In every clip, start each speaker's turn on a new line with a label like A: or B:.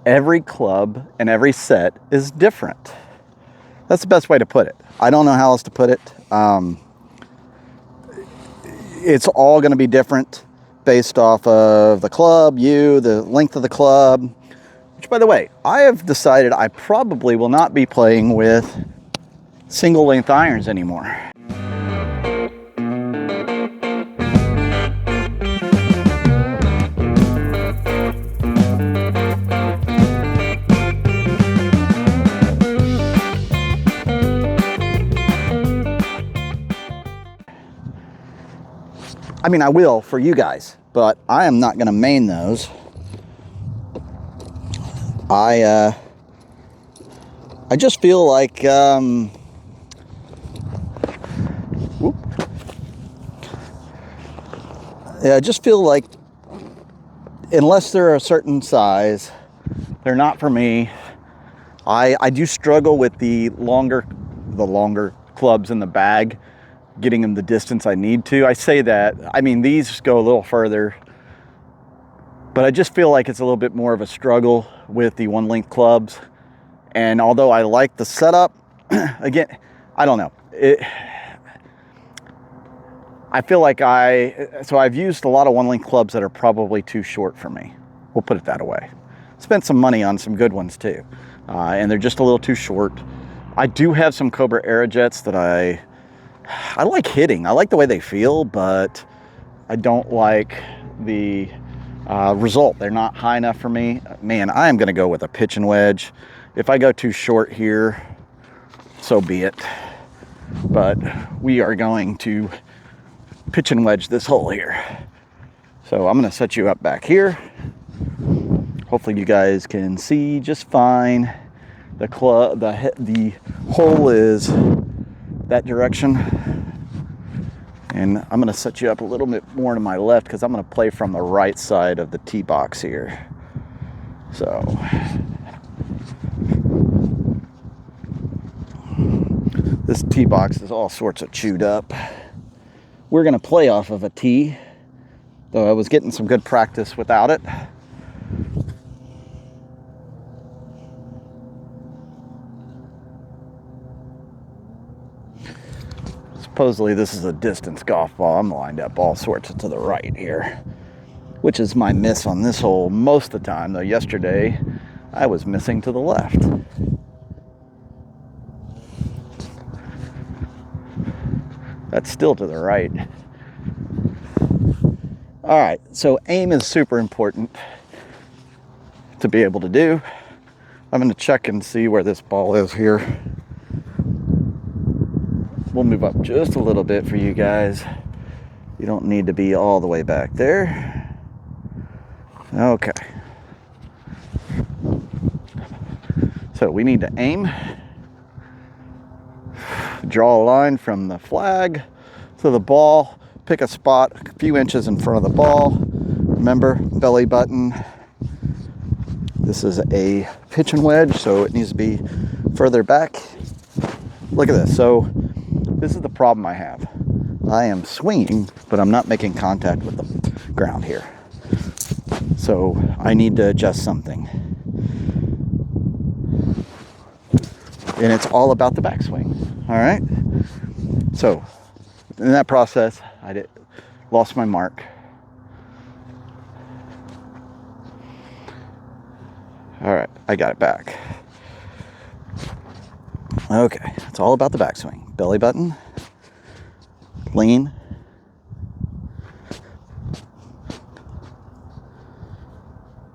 A: every club and every set is different. That's the best way to put it. I don't know how else to put it. It's all going to be different based off of the club, the length of the club. Which, by the way, I have decided I probably will not be playing with single length irons anymore. I mean, I will for you guys, but I am not going to main those. I just feel like I just feel like unless they're a certain size, they're not for me. I do struggle with the longer clubs in the bag, getting them the distance I need to. I say that, I mean, these go a little further, but I just feel like it's a little bit more of a struggle with the one length clubs. And although I like the setup, again, I don't know. I feel like I've used a lot of one length clubs that are probably too short for me. We'll put it that way. Spent some money on some good ones too. And they're just a little too short. I do have some Cobra Aerojets that I like hitting. I like the way they feel, but I don't like the result. They're not high enough for me. Man, I am going to go with a pitch and wedge. If I go too short here, so be it. But we are going to pitch and wedge this hole here. So I'm going to set you up back here. Hopefully you guys can see just fine. The hole is that direction. And I'm going to set you up a little bit more to my left because I'm going to play from the right side of the tee box here. So this tee box is all sorts of chewed up. We're going to play off of a tee, though I was getting some good practice without it. Supposedly this is a distance golf ball. I'm lined up all sorts to the right here, which is my miss on this hole most of the time, though yesterday I was missing to the left. That's still to the right. All right, so aim is super important to be able to do. I'm going to check and see where this ball is here. We'll move up just a little bit for you guys. You don't need to be all the way back there. Okay. So we need to aim. Draw a line from the flag to the ball. Pick a spot a few inches in front of the ball. Remember, belly button. This is a pitch and wedge, so it needs to be further back. Look at this. So this is the problem I have. I am swinging, but I'm not making contact with the ground here. So I need to adjust something. And it's all about the backswing. All right. So in that process, I lost my mark. All right, I got it back. Okay, it's all about the backswing. Belly button, lean,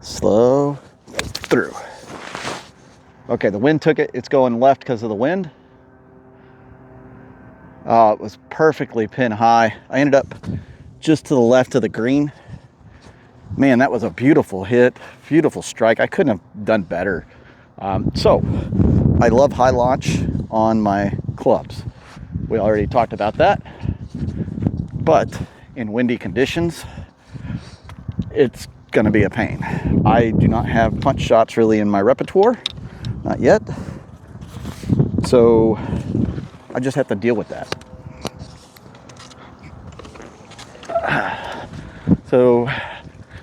A: slow, through. Okay, the wind took it. It's going left because of the wind. It was perfectly pin high. I ended up just to the left of the green. Man, that was a beautiful hit, beautiful strike. I couldn't have done better. So I love high launch on my clubs. We already talked about that. But in windy conditions, it's going to be a pain. I do not have punch shots really in my repertoire, not yet. So I just have to deal with that. So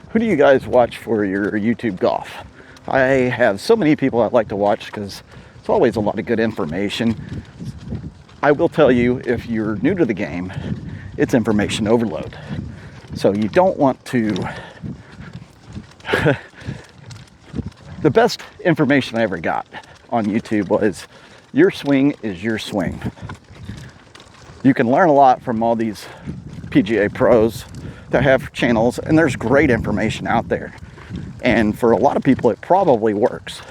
A: who do you guys watch for your YouTube golf? I have so many people I like to watch because it's always a lot of good information. I will tell you, if you're new to the game, it's information overload. So you don't want to... The best information I ever got on YouTube was, your swing is your swing. You can learn a lot from all these PGA pros that have channels, and there's great information out there. And for a lot of people, it probably works.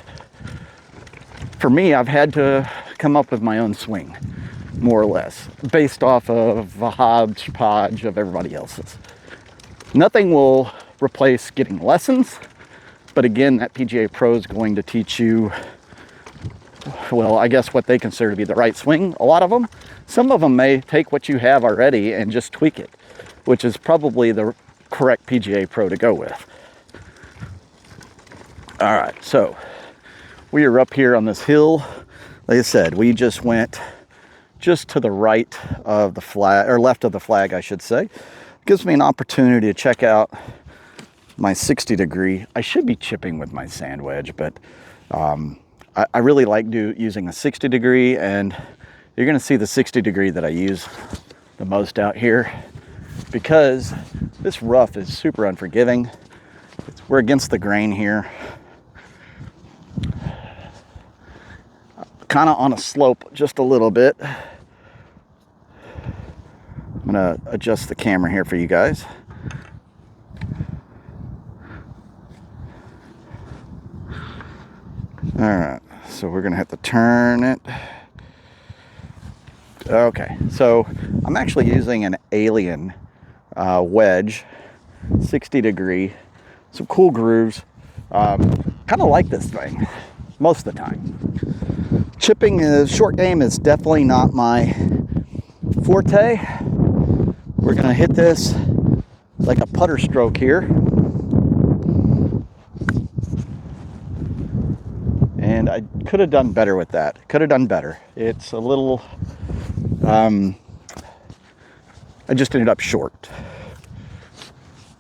A: For me, I've had to come up with my own swing, more or less, based off of a hodgepodge of everybody else's. Nothing will replace getting lessons, but again, that PGA Pro is going to teach you, well, I guess what they consider to be the right swing, a lot of them. Some of them may take what you have already and just tweak it, which is probably the correct PGA Pro to go with. All right, so we are up here on this hill. Like I said, we just went just to the right of the flag, or left of the flag, I should say. Gives me an opportunity to check out my 60 degree. I should be chipping with my sand wedge, but I really like using a 60 degree, and you're gonna see the 60 degree that I use the most out here, because this rough is super unforgiving. We're against the grain here. Kind of on a slope just a little bit. I'm gonna adjust the camera here for you guys. All right, so we're gonna have to turn it. Okay, so I'm actually using an Alien wedge, 60 degree, some cool grooves. Kind of like this thing most of the time. Chipping is, short game is definitely not my forte. We're gonna hit this like a putter stroke here. And I could have done better with that. Could have done better. It's a little, I just ended up short.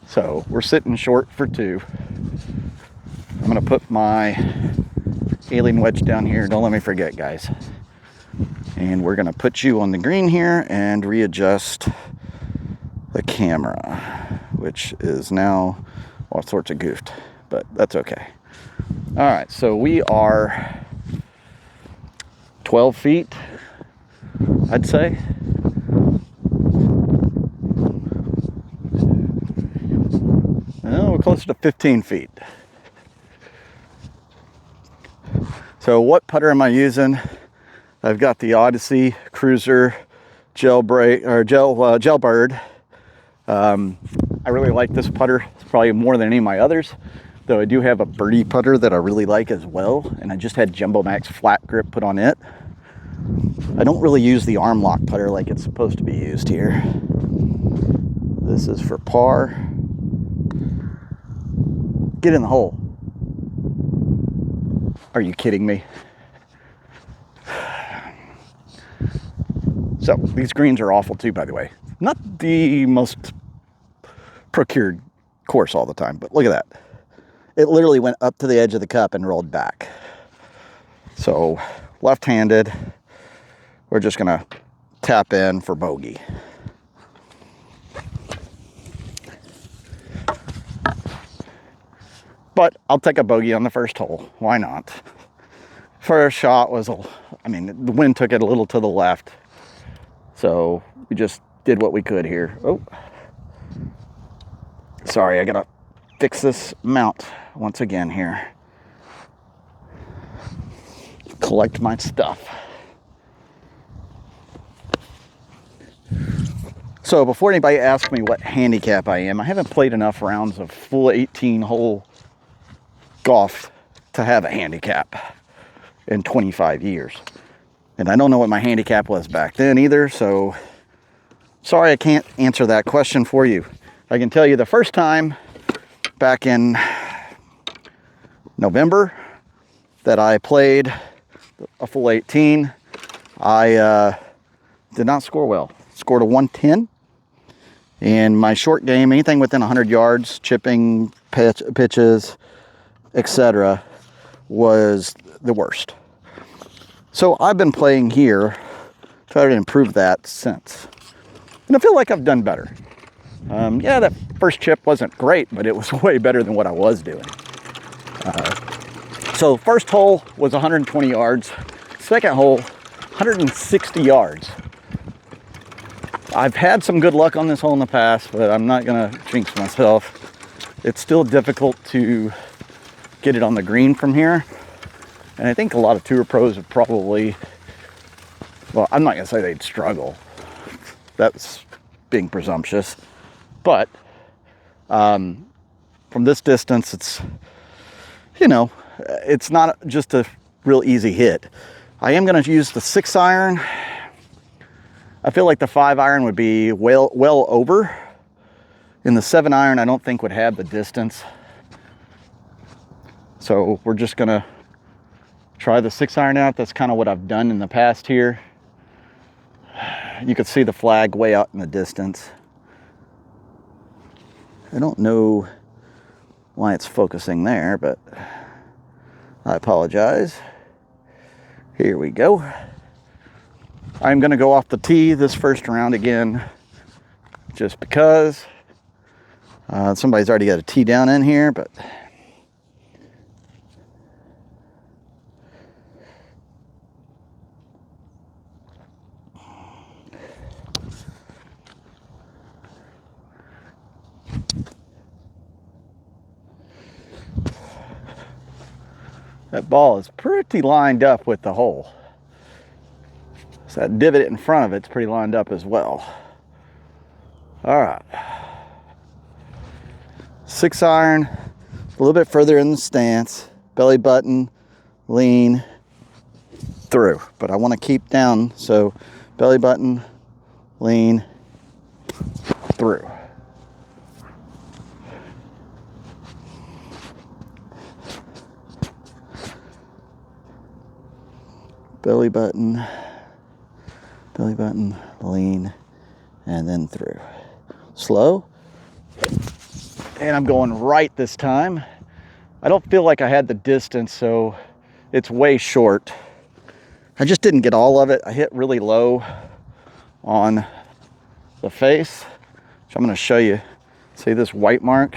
A: So we're sitting short for 2. I'm gonna put my Alien wedge down here. Don't let me forget, guys. And we're gonna put you on the green here and readjust the camera, which is now all sorts of goofed, but that's okay. All right, so we are 12 feet, I'd say. Well, we're closer to 15 feet. So what putter am I using? I've got the Odyssey Cruiser Gelbird. I really like this putter. It's probably more than any of my others, though I do have a birdie putter that I really like as well, and I just had Jumbo Max flat grip put on it. I don't really use the arm lock putter like it's supposed to be used here. This is for par. Get in the hole. Are you kidding me? So these greens are awful too, by the way. Not the most procured course all the time, but look at that. It literally went up to the edge of the cup and rolled back. So left-handed, we're just gonna tap in for bogey. But I'll take a bogey on the first hole. Why not? First shot was, I mean, the wind took it a little to the left. So we just did what we could here. Oh, sorry, I gotta fix this mount once again here. Collect my stuff. So before anybody asks me what handicap I am, I haven't played enough rounds of full 18-hole golf to have a handicap in 25 years. And I don't know what my handicap was back then either, so sorry I can't answer that question for you. I can tell you the first time back in November that I played a full 18, I did not score well. Scored a 110. And my short game, anything within 100 yards, chipping, pitches, etc., was the worst. So I've been playing here, trying to improve that since. And I feel like I've done better. Yeah, that first chip wasn't great, but it was way better than what I was doing. So first hole was 120 yards. Second hole, 160 yards. I've had some good luck on this hole in the past, but I'm not gonna jinx myself. It's still difficult to get it on the green from here. And I think a lot of tour pros would probably, well, I'm not gonna say they'd struggle. That's being presumptuous. But from this distance, it's, you know, it's not just a real easy hit. I am gonna use the 6-iron. I feel like the 5-iron would be well over. In the 7-iron, I don't think would have the distance. So we're just gonna try the 6-iron out. That's kind of what I've done in the past here. You can see the flag way out in the distance. I don't know why it's focusing there, but I apologize. Here we go. I'm gonna go off the tee this first round again, just because somebody's already got a tee down in here, but that ball is pretty lined up with the hole. So that divot in front of it's pretty lined up as well. All right. 6-iron, a little bit further in the stance, belly button, lean, through. But I want to keep down, so belly button, lean, through. Belly button, lean, and then through. Slow. And I'm going right this time. I don't feel like I had the distance, so it's way short. I just didn't get all of it. I hit really low on the face, which I'm going to show you. See this white mark?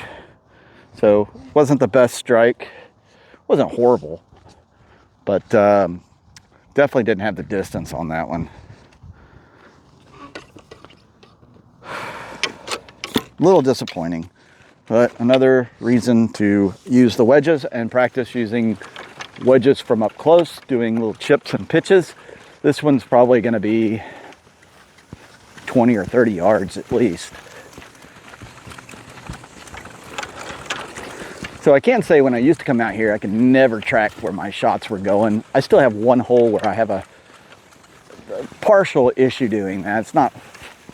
A: So wasn't the best strike. Wasn't horrible, but definitely didn't have the distance on that one. A little disappointing, but another reason to use the wedges and practice using wedges from up close, doing little chips and pitches. This one's probably going to be 20 or 30 yards at least. So I can say when I used to come out here, I could never track where my shots were going. I still have one hole where I have a partial issue doing that. It's not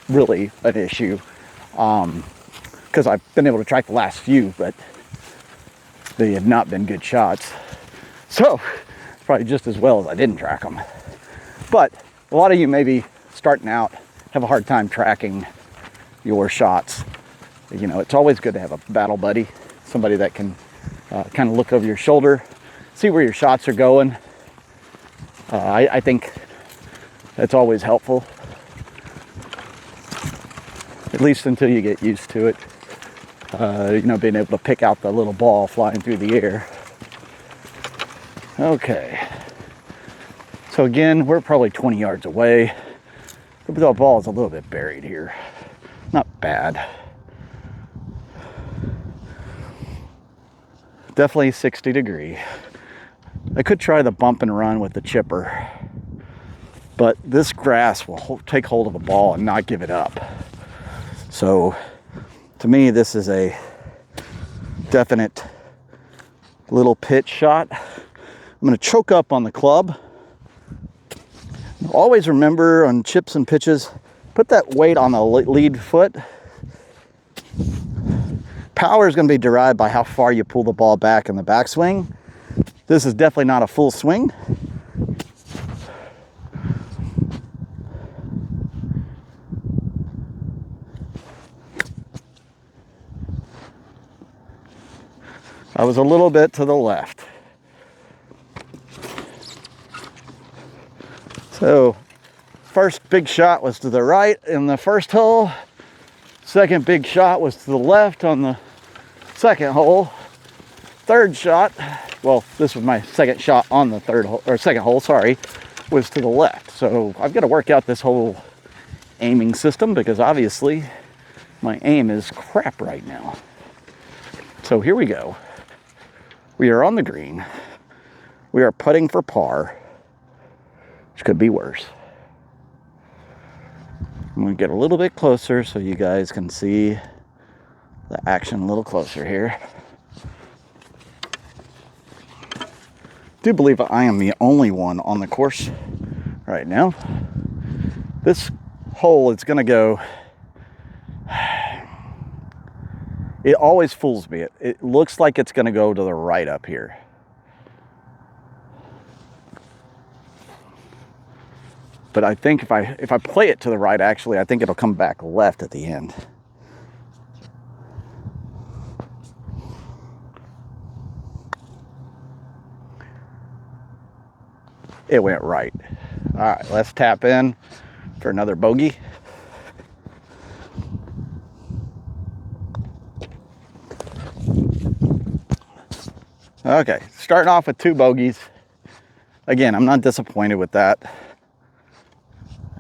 A: really an issue. Because I've been able to track the last few, but they have not been good shots. So, probably just as well as I didn't track them. But a lot of you maybe starting out have a hard time tracking your shots. You know, it's always good to have a battle buddy, somebody that can kind of look over your shoulder, see where your shots are going. I think that's always helpful, at least until you get used to it. You know, being able to pick out the little ball flying through the air. Okay. So again, we're probably 20 yards away. The ball is a little bit buried here. Not bad. Definitely 60 degree. I could try the bump and run with the chipper, but this grass will take hold of the ball and not give it up. So to me, this is a definite little pitch shot. I'm going to choke up on the club. Always remember on chips and pitches, put that weight on the lead foot. Power is going to be derived by how far you pull the ball back in the backswing. This is definitely not a full swing. I was a little bit to the left. So first big shot was to the right in the first hole. Second big shot was to the left on the second hole. Third shot, well, this was my second shot on the third hole, or second hole, sorry, was to the left. So I've got to work out this whole aiming system because obviously my aim is crap right now. So here we go. We are on the green. We are putting for par, which could be worse. I'm going to get a little bit closer so you guys can see the action a little closer here. I do believe I am the only one on the course right now. This hole is going to go, it always fools me. It looks like it's going to go to the right up here. But I think if I play it to the right, actually, I think it'll come back left at the end. It went right. All right, let's tap in for another bogey. Okay, starting off with 2 bogeys. Again, I'm not disappointed with that.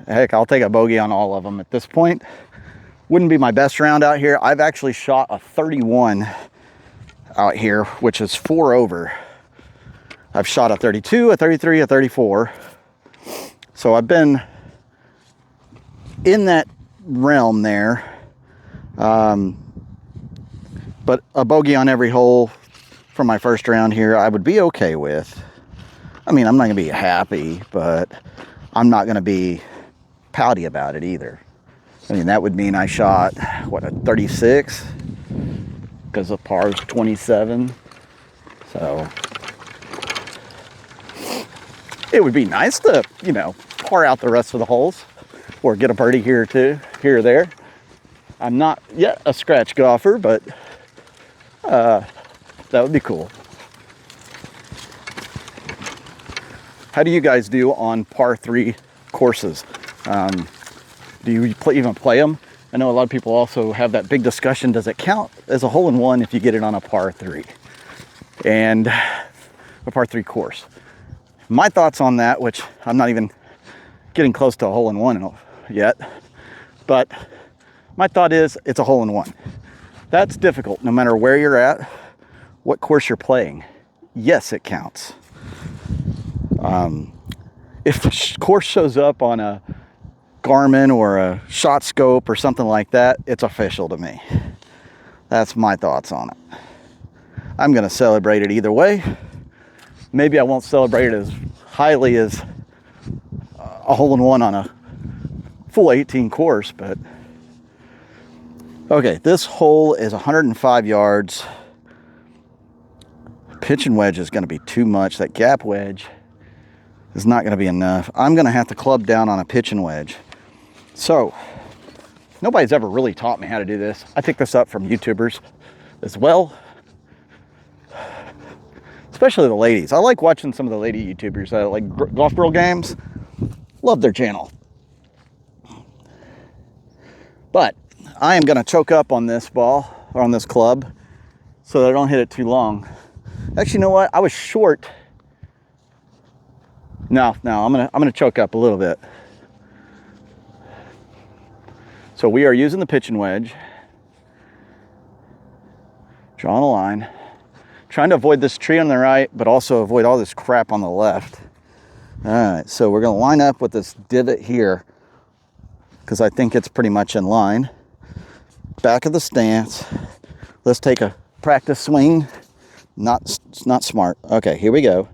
A: Heck, I'll take a bogey on all of them at this point. Wouldn't be my best round out here. I've actually shot a 31 out here, which is 4 over. I've shot a 32, a 33, a 34. So I've been in that realm there. But a bogey on every hole for my first round here, I would be okay with. I mean, I'm not gonna be happy, but I'm not gonna be pouty about it either. I mean, that would mean I shot, what, a 36? Because the par is 27. So it would be nice to, you know, par out the rest of the holes or get a birdie here or two, here or there. I'm not yet a scratch golfer, but that would be cool. How do you guys do on par 3 courses? Do you even play them? I know a lot of people also have that big discussion. Does it count as a hole-in-one if you get it on a par 3? And a par 3 course. My thoughts on that, which I'm not even getting close to a hole-in-one yet, but my thought is it's a hole-in-one. That's difficult no matter where you're at, what course you're playing. Yes, it counts. If the course shows up on a Garmin or a Shot Scope or something like that, it's official to me. That's my thoughts on it. I'm going to celebrate it either way. Maybe I won't celebrate it as highly as a hole-in-one on a full 18 course, but okay, this hole is 105 yards. Pitch and wedge is going to be too much. That gap wedge is not going to be enough. I'm going to have to club down on a pitch and wedge. So, nobody's ever really taught me how to do this. I picked this up from YouTubers as well. Especially the ladies. I like watching some of the lady YouTubers that like Golf Girl Games. Love their channel. But I am going to choke up on this ball, or on this club, so that I don't hit it too long. Actually, you know what? I was short. No, I'm gonna choke up a little bit. So we are using the pitch and wedge. Drawing a line. Trying to avoid this tree on the right, but also avoid all this crap on the left. All right, so we're gonna line up with this divot here because I think it's pretty much in line. Back of the stance. Let's take a practice swing. Not smart. Okay, here we go.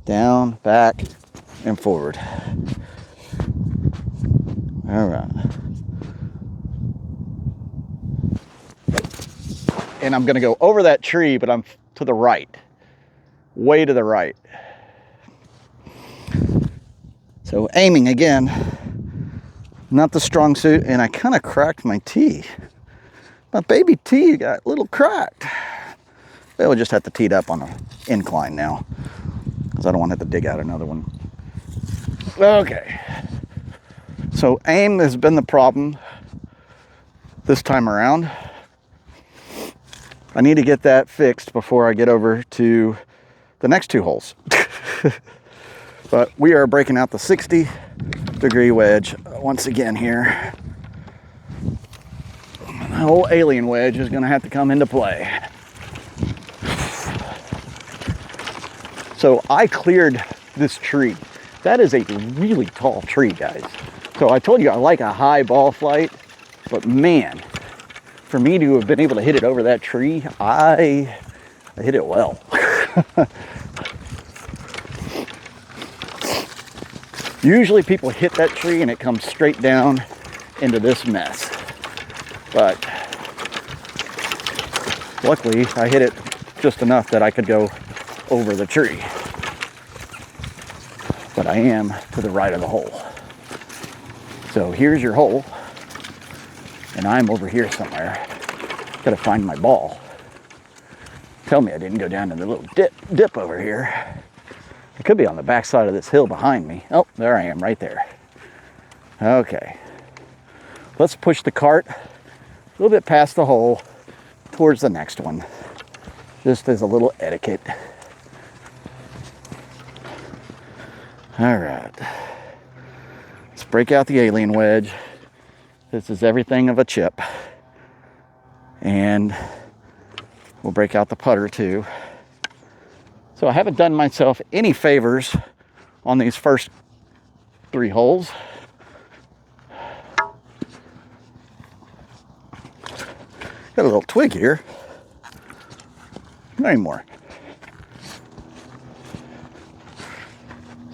A: Down, back, and forward. All right. And I'm going to go over that tree, but I'm to the right. Way to the right. So aiming again. Not the strong suit, and I kind of cracked my tee. My baby tee got a little cracked. We'll just have to tee it up on an incline now, because I don't want to have to dig out another one. Okay. So aim has been the problem this time around. I need to get that fixed before I get over to the next 2 holes. But we are breaking out the 60-degree wedge once again here. The whole alien wedge is going to have to come into play. So I cleared this tree. That is a really tall tree, guys. So I told you I like a high ball flight, but man, for me to have been able to hit it over that tree, I hit it well. Usually people hit that tree and it comes straight down into this mess. But luckily I hit it just enough that I could go over the tree. But I am to the right of the hole. So here's your hole. And I'm over here somewhere. Gotta find my ball. Tell me I didn't go down to the little dip over here. It could be on the back side of this hill behind me. Oh, there I am right there. Okay. Let's push the cart a little bit past the hole towards the next one. Just as a little etiquette. All right. Let's break out the alien wedge. This is everything of a chip. And we'll break out the putter too. So I haven't done myself any favors on these first 3 holes. Got a little twig here. Not anymore.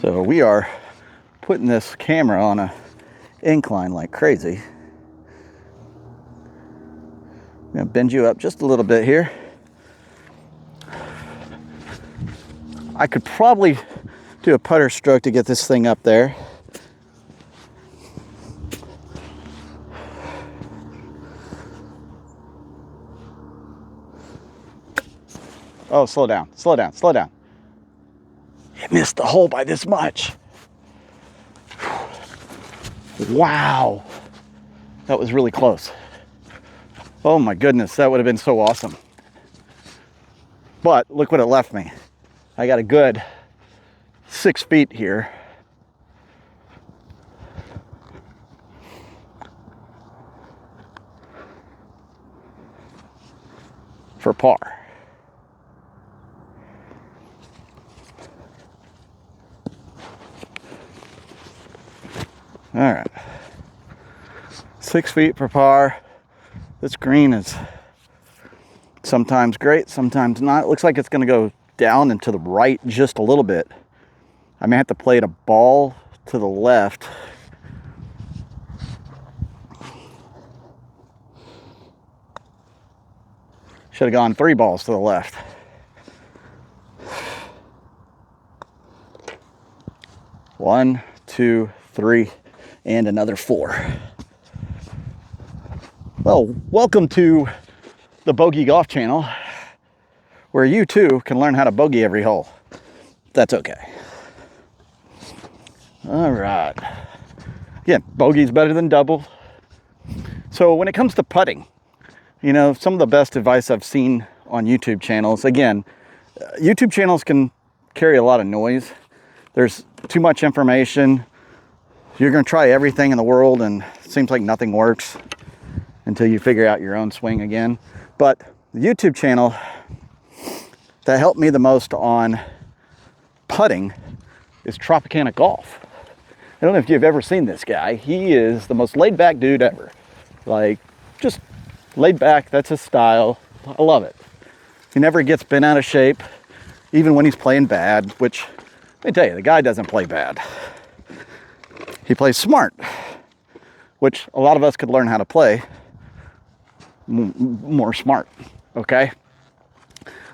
A: So we are putting this camera on a incline like crazy. I'm gonna bend you up just a little bit here. I could probably do a putter stroke to get this thing up there. Oh, slow down, slow down, slow down. It missed the hole by this much. Wow. That was really close. Oh my goodness, that would have been so awesome. But look what it left me. I got a good 6 feet here. For par. All right. 6 feet for par. This green is sometimes great, sometimes not. It looks like it's going to go down and to the right just a little bit. I may have to play it a ball to the left. Should have gone 3 balls to the left. One, 2, 3, and another 4. Well, welcome to the Bogey Golf Channel, where you too can learn how to bogey every hole. That's okay. All right. Again, bogey's better than double. So when it comes to putting, you know, some of the best advice I've seen on YouTube channels, again, YouTube channels can carry a lot of noise. There's too much information. You're going to try everything in the world and it seems like nothing works until you figure out your own swing again. But the YouTube channel that helped me the most on putting is Tropicana Golf. I don't know if you've ever seen this guy. He is the most laid back dude ever. Like, just laid back, that's his style. I love it. He never gets bent out of shape, even when he's playing bad, which, let me tell you, the guy doesn't play bad. He plays smart, which a lot of us could learn how to play more smart, okay?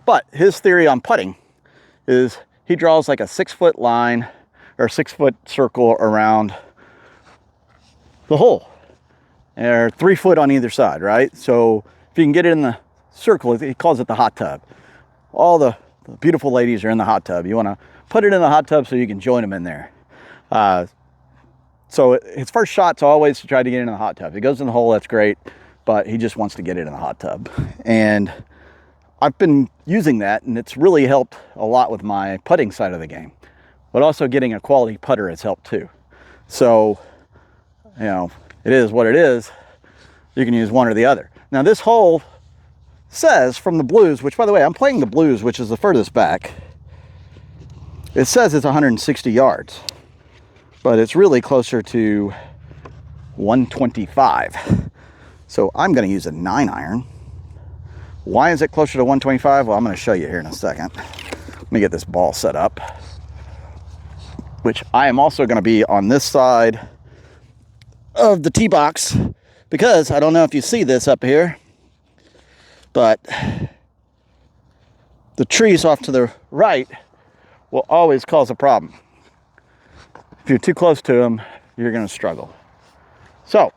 A: But his theory on putting is he draws like a 6-foot line or 6-foot circle around the hole, or 3 foot on either side, right? So if you can get it in the circle, he calls it the hot tub. All the beautiful ladies are in the hot tub. You want to put it in the hot tub so you can join them in there. So his first shot's always to try to get into the hot tub. If he goes in the hole, that's great, but he just wants to get it in the hot tub. And I've been using that, and it's really helped a lot with my putting side of the game. But also getting a quality putter has helped too. So, you know, it is what it is. You can use one or the other. Now this hole says from the blues, which by the way, I'm playing the blues, which is the furthest back. It says it's 160 yards, but it's really closer to 125. So I'm going to use a 9-iron. Why is it closer to 125? Well, I'm going to show you here in a second. Let me get this ball set up, which I am also going to be on this side of the tee box, because I don't know if you see this up here, but the trees off to the right will always cause a problem. If you're too close to them, you're going to struggle. So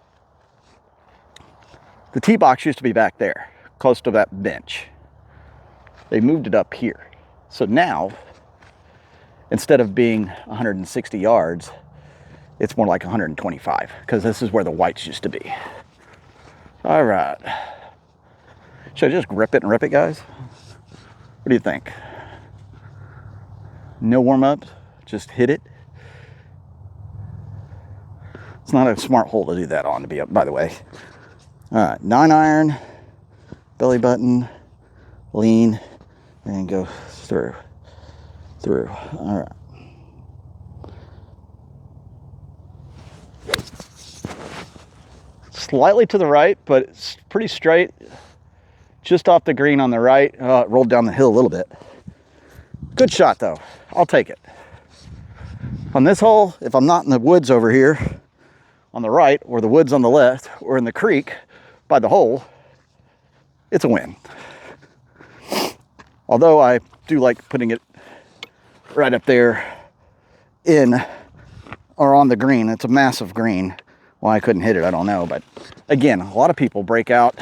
A: the tee box used to be back there, close to that bench. They moved it up here. So now, instead of being 160 yards, it's more like 125, because this is where the whites used to be. All right. Should I just grip it and rip it, guys? What do you think? No warm-ups, just hit it. It's not a smart hole to do that on, to be up, by the way. All right, 9-iron, belly button, lean, and go through. All right. Slightly to the right, but it's pretty straight. Just off the green on the right. It rolled down the hill a little bit. Good shot though. I'll take it. On this hole, if I'm not in the woods over here on the right, or the woods on the left, or in the creek by the hole, it's a win. Although I do like putting it right up there in or on the green. It's a massive green. Why I couldn't hit it, I don't know. But again, a lot of people break out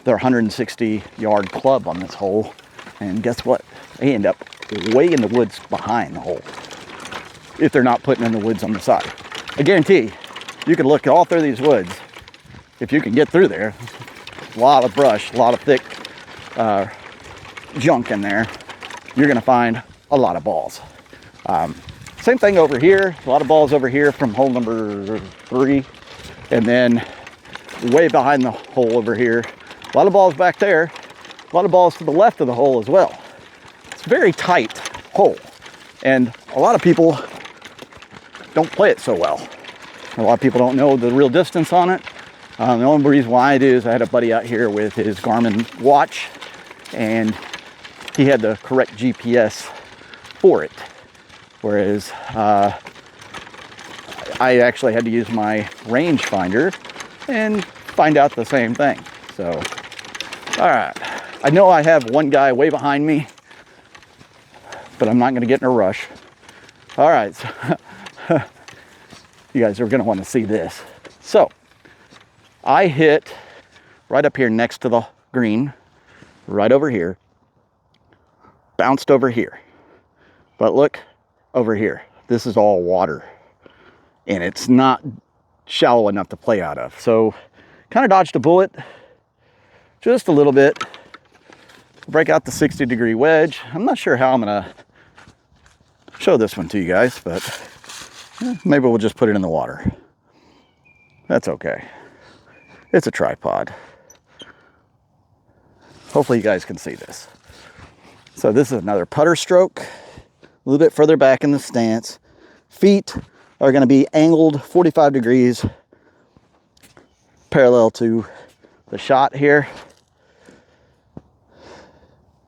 A: their 160 yard club on this hole, and guess what? They end up way in the woods behind the hole if they're not putting in the woods on the side. I guarantee you can look all through these woods. If you can get through there, a lot of brush, a lot of thick junk in there, you're gonna find a lot of balls. Same thing over here, a lot of balls over here from hole number 3, and then way behind the hole over here, a lot of balls back there, a lot of balls to the left of the hole as well. It's a very tight hole, and a lot of people don't play it so well. A lot of people don't know the real distance on it. The only reason why I do is I had a buddy out here with his Garmin watch, and he had the correct GPS for it. Whereas I actually had to use my rangefinder and find out the same thing. So, all right. I know I have one guy way behind me, but I'm not going to get in a rush. All right. So you guys are going to want to see this. So I hit right up here next to the green, right over here, bounced over here. But look over here. This is all water, and it's not shallow enough to play out of. So kind of dodged a bullet just a little bit. Break out the 60-degree wedge. I'm not sure how I'm going to show this one to you guys, but maybe we'll just put it in the water. That's okay. It's a tripod. Hopefully you guys can see this. So this is another putter stroke, a little bit further back in the stance. Feet are going to be angled 45 degrees parallel to the shot here.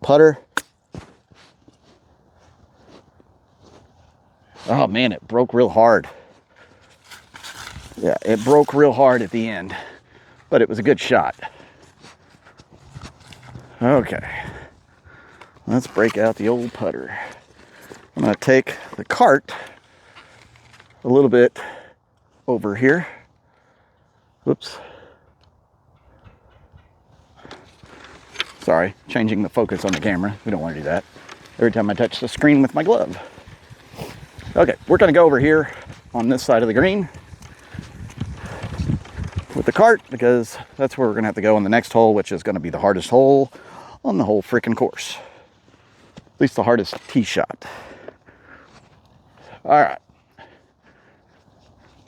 A: Putter. Oh man, it broke real hard. Yeah, it broke real hard at the end, but it was a good shot. Okay, let's break out the old putter. I'm going to take the cart a little bit over here. Whoops. Sorry, changing the focus on the camera. We don't want to do that every time I touch the screen with my glove. Okay, we're going to go over here on this side of the green with the cart, because that's where we're gonna have to go on the next hole, which is gonna be the hardest hole on the whole freaking course. At least the hardest tee shot. All right.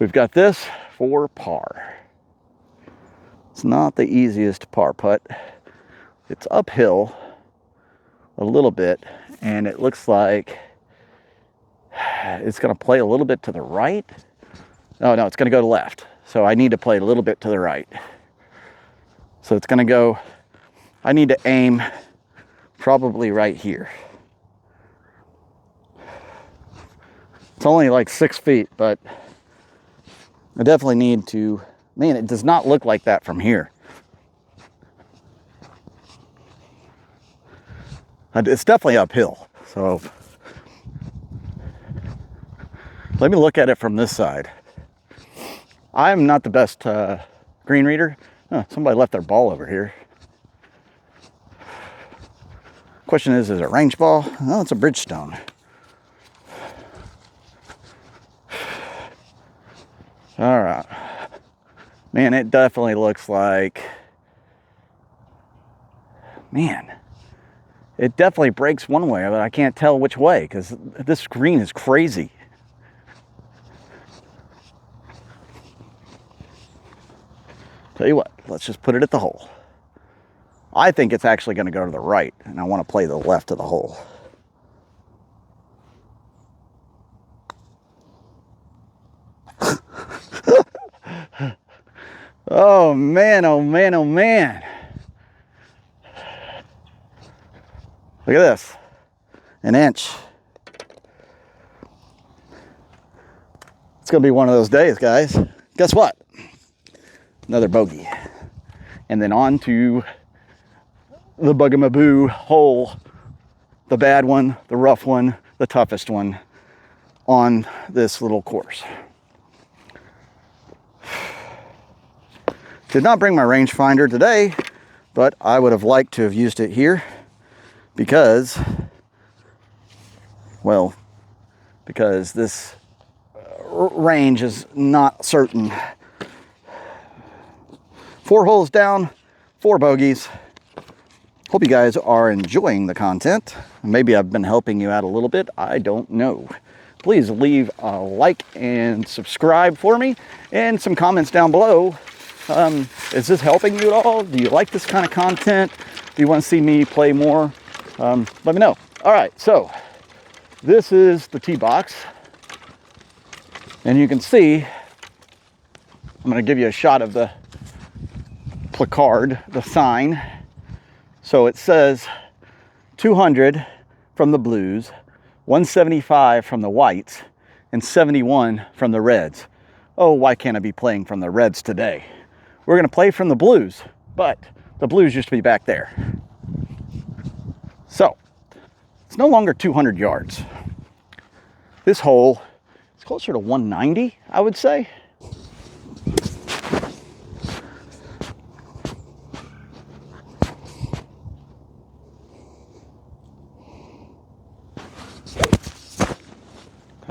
A: We've got this for par. It's not the easiest par putt. It's uphill a little bit, and it looks like it's going to play a little bit to the right. Oh, no, it's going to go to left. So I need to play a little bit to the right. So it's going to go, I need to aim probably right here. It's only like 6 feet, but I definitely need to, man, it does not look like that from here. It's definitely uphill, so let me look at it from this side. I'm not the best green reader. Oh, somebody left their ball over here. Question is it a range ball? No, it's a Bridgestone. All right. Man, it definitely looks like, man, it definitely breaks one way, but I can't tell which way because this green is crazy. Tell you what, let's just put it at the hole. I think it's actually going to go to the right, and I want to play the left of the hole. Oh man, oh man, oh man. Look at this. An inch. It's going to be one of those days, guys. Guess what? Another bogey. And then on to the bugamaboo hole. The bad one, the rough one, the toughest one on this little course. Did not bring my rangefinder today, but I would have liked to have used it here because, well, because this range is not certain. 4 holes down, 4 bogeys. Hope you guys are enjoying the content. Maybe I've been helping you out a little bit. I don't know. Please leave a like and subscribe for me and some comments down below. Is this helping you at all? Do you like this kind of content? Do you want to see me play more? Let me know. All right, so this is the tee box. And you can see, I'm going to give you a shot of the placard, the sign. So it says 200 from the blues, 175 from the whites, and 71 from the reds. Oh, why can't I be playing from the reds today? We're going to play from the blues, but the blues used to be back there. So it's no longer 200 yards. This hole is closer to 190, I would say.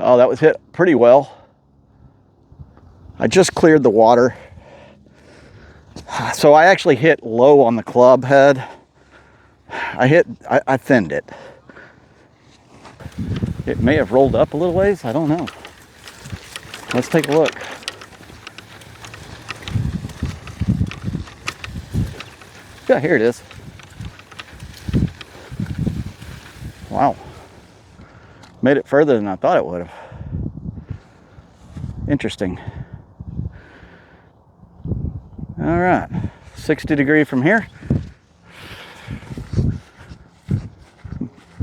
A: Oh, that was hit pretty well. I just cleared the water. So I actually hit low on the club head. I thinned it. It may have rolled up a little ways. I don't know. Let's take a look. Yeah, here it is. Wow. Made it further than I thought it would have. Interesting. All right, 60 degree from here.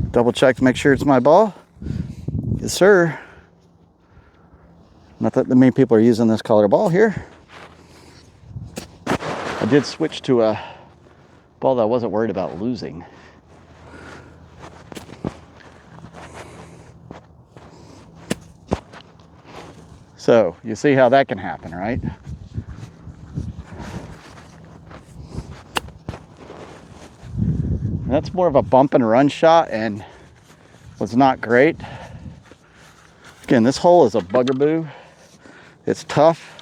A: Double check to make sure it's my ball. Yes, sir. Not that many people are using this color ball here. I did switch to a ball that I wasn't worried about losing. So you see how that can happen, right? That's more of a bump and run shot and was not great. Again, this hole is a bugaboo. It's tough.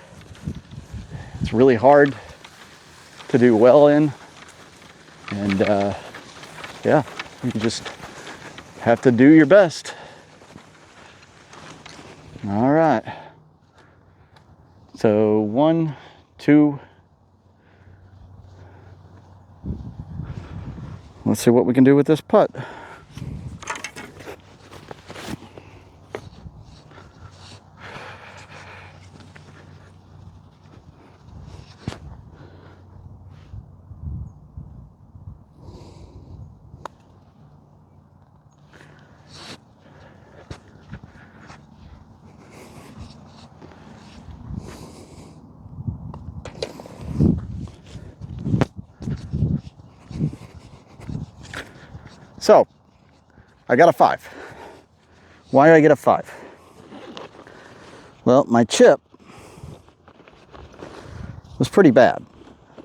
A: It's really hard to do well in. And yeah, you just have to do your best. All right. So 1, 2. Let's see what we can do with this putt. So, I got a 5. Why did I get a 5? Well, my chip was pretty bad.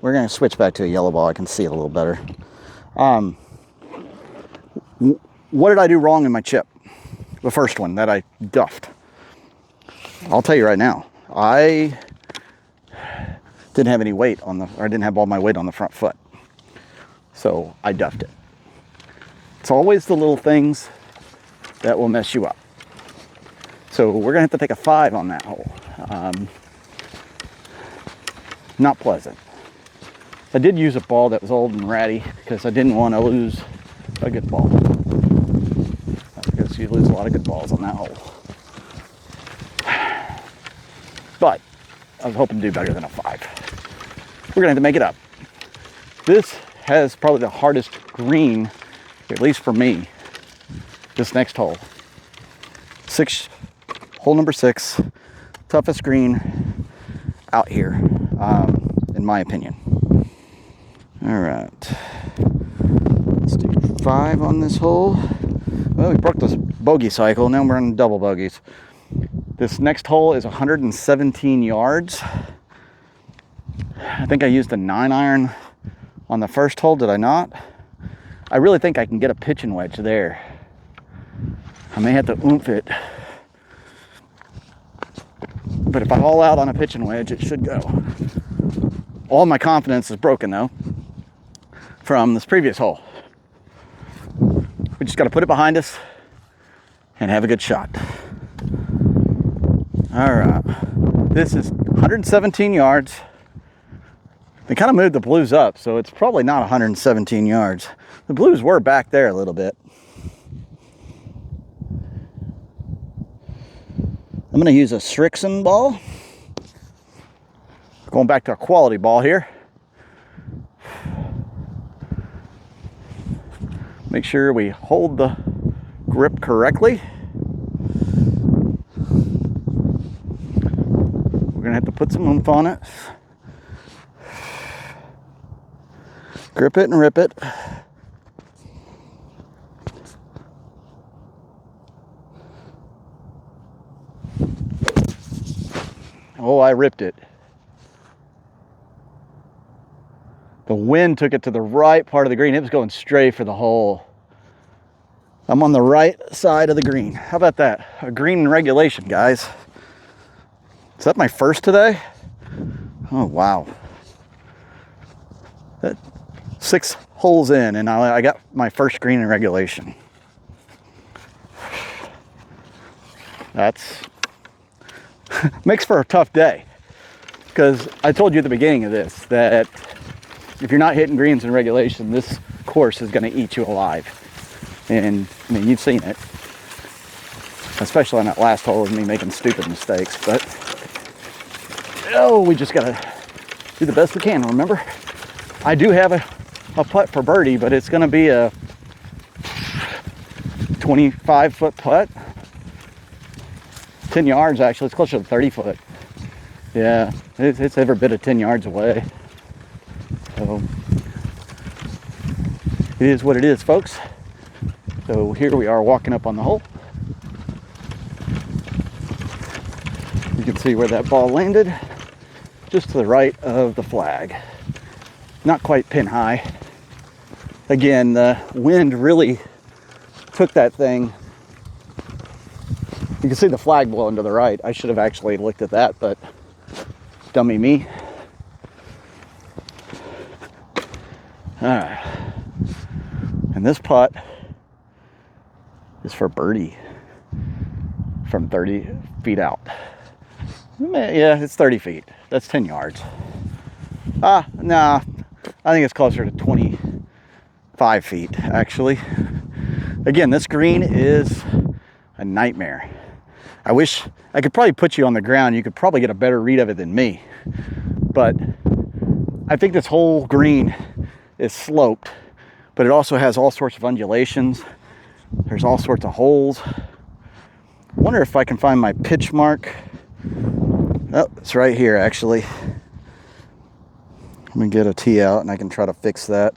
A: We're going to switch back to a yellow ball. I can see it a little better. What did I do wrong in my chip? The first one that I duffed. I'll tell you right now. I didn't have any weight on the, or I didn't have all my weight on the front foot. So I duffed it. It's always the little things that will mess you up. So we're gonna have to take a 5 on that hole. Not pleasant. I did use a ball that was old and ratty because I didn't want to lose a good ball. Because you lose a lot of good balls on that hole. But I was hoping to do better than a 5. We're gonna have to make it up. This has probably the hardest green, at least for me, this next hole. Hole number 6, toughest green out here, in my opinion. All right, let's do 5 on this hole. Well, we broke this bogey cycle, now we're on double bogeys. This next hole is 117 yards. I think I used a 9-iron on the first hole, did I not? I really think I can get a pitching wedge there. I may have to oomph it. But if I haul out on a pitching wedge, it should go. All my confidence is broken though from this previous hole. We just got to put it behind us and have a good shot. All right. This is 117 yards. They kind of moved the blues up, so it's probably not 117 yards. The blues were back there a little bit. I'm going to use a Strixon ball. Going back to a quality ball here. Make sure we hold the grip correctly. We're going to have to put some oomph on it. Grip it and rip it. Oh, I ripped it. The wind took it to the right part of the green. It was going straight for the hole. I'm on the right side of the green. How about that? A green in regulation, guys. Is that my first today? Oh, wow. 6 holes in, and I got my first green in regulation. That's makes for a tough day, because I told you at the beginning of this that if you're not hitting greens in regulation, this course is going to eat you alive. And I mean, you've seen it, especially on that last hole with me making stupid mistakes. But oh, we just got to do the best we can. Remember, I do have a putt for birdie, but it's going to be a 25-foot putt. 10 yards, actually. It's closer to 30 foot. Yeah, it's every bit of 10 yards away. So it is what it is, folks. So here we are walking up on the hole. You can see where that ball landed, just to the right of the flag. Not quite pin high. Again, the wind really took that thing You can see the flag blowing to the right. I should have actually looked at that, but dummy me. All right. And this putt is for birdie from 30 feet out. Yeah, it's 30 feet. That's 10 yards. Nah, I think it's closer to 25 feet, actually. Again, this green is a nightmare. I wish I could probably put you on the ground. You could probably get a better read of it than me. But I think this whole green is sloped, but it also has all sorts of undulations. There's all sorts of holes. I wonder if I can find my pitch mark. Oh, it's right here, actually. Let me get a tee out and I can try to fix that.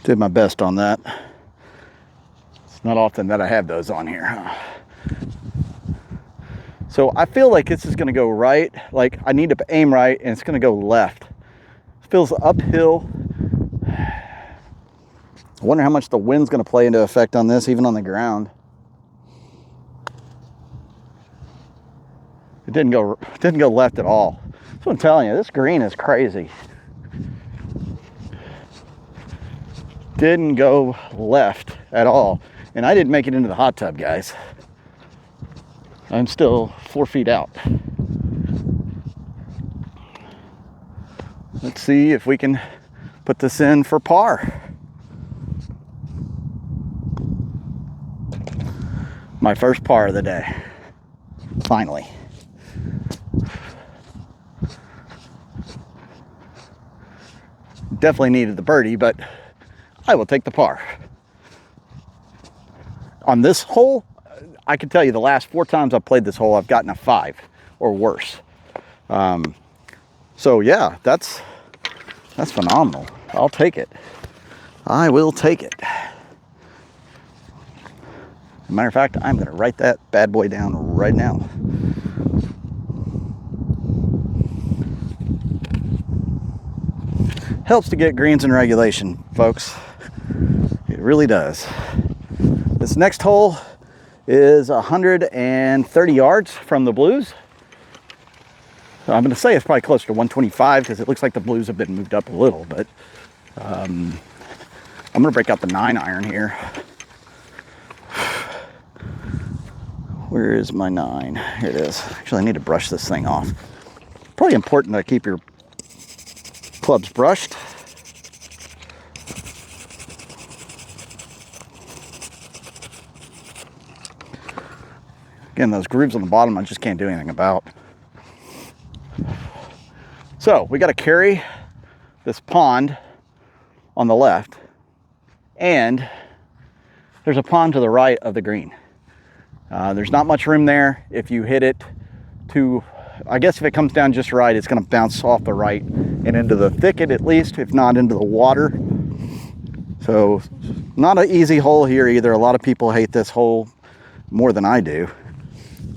A: Did my best on that. It's not often that I have those on here. So I feel like this is going to go right. Like I need to aim right, and it's going to go left. It feels uphill. I wonder how much the wind's going to play into effect on this, even on the ground. It didn't go left at all. That's what I'm telling you. This green is crazy. Didn't go left at all. And I didn't make it into the hot tub, guys. I'm still 4 feet out. Let's see if we can put this in for par. My first par of the day. Finally. Definitely needed the birdie, but I will take the par. On this hole, I can tell you the last 4 times I've played this hole, I've gotten a 5 or worse. So yeah, that's phenomenal. I'll take it. I will take it. As a matter of fact, I'm going to write that bad boy down right now. Helps to get greens in regulation, folks. It really does. This next hole is 130 yards from the blues. So I'm going to say it's probably closer to 125 because it looks like the blues have been moved up a little, but I'm going to break out the 9-iron here. Where is my 9? Here it is. Actually, I need to brush this thing off. Probably important to keep your clubs brushed. Again, those grooves on the bottom I just can't do anything about. So we got to carry this pond on the left, and there's a pond to the right of the green. There's not much room there. If you hit it to, I guess if it comes down just right, it's going to bounce off the right and into the thicket at least, if not into the water. So not an easy hole here either. A lot of people hate this hole more than I do.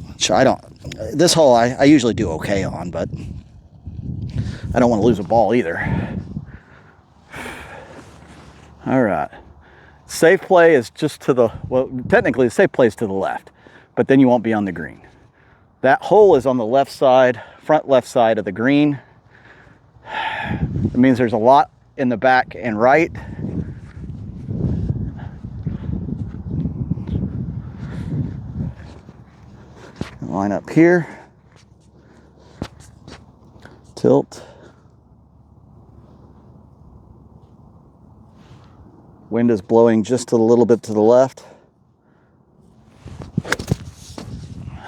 A: Which I don't. This hole I usually do okay on, but I don't want to lose a ball either. All right. Safe play is just to the, well, technically the safe play is to the left, but then you won't be on the green. That hole is on the left side, front left side of the green. It means there's a lot in the back and right. Line up here. Tilt. Wind is blowing just a little bit to the left.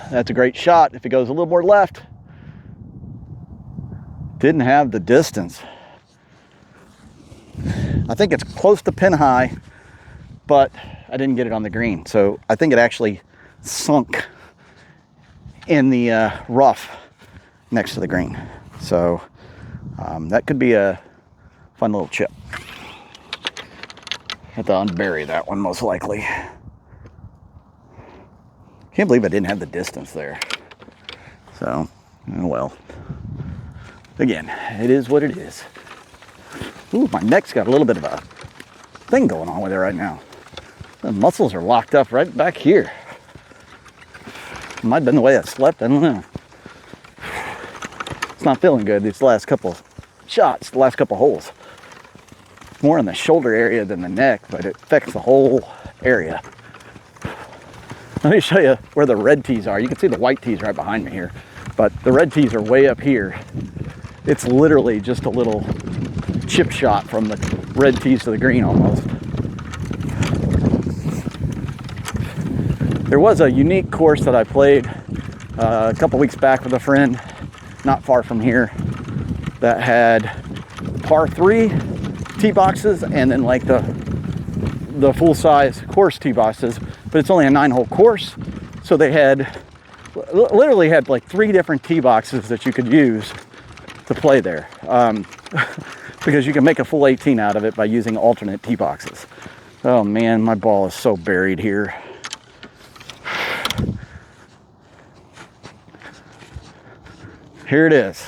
A: That's a great shot. If it goes a little more left, didn't have the distance. I think it's close to pin high, but I didn't get it on the green. So I think it actually sunk in the rough next to the green. So that could be a fun little chip. Have to unbury that one most likely. Can't believe I didn't have the distance there. So, oh well. Again, it is what it is. Ooh, my neck's got a little bit of a thing going on with it right now. The muscles are locked up right back here. It might have been the way I slept, I don't know. It's not feeling good these last couple shots, the last couple holes. More in the shoulder area than the neck, but it affects the whole area. Let me show you where the red tees are. You can see the white tees right behind me here, but the red tees are way up here. It's literally just a little chip shot from the red tees to the green almost. There was a unique course that I played a couple weeks back with a friend, not far from here, that had par 3 tee boxes and then like the full-size course tee boxes, but it's only a 9-hole course, so they literally had like 3 different tee boxes that you could use to play there, because you can make a full 18 out of it by using alternate tee boxes. Oh man, my ball is so buried here. Here it is.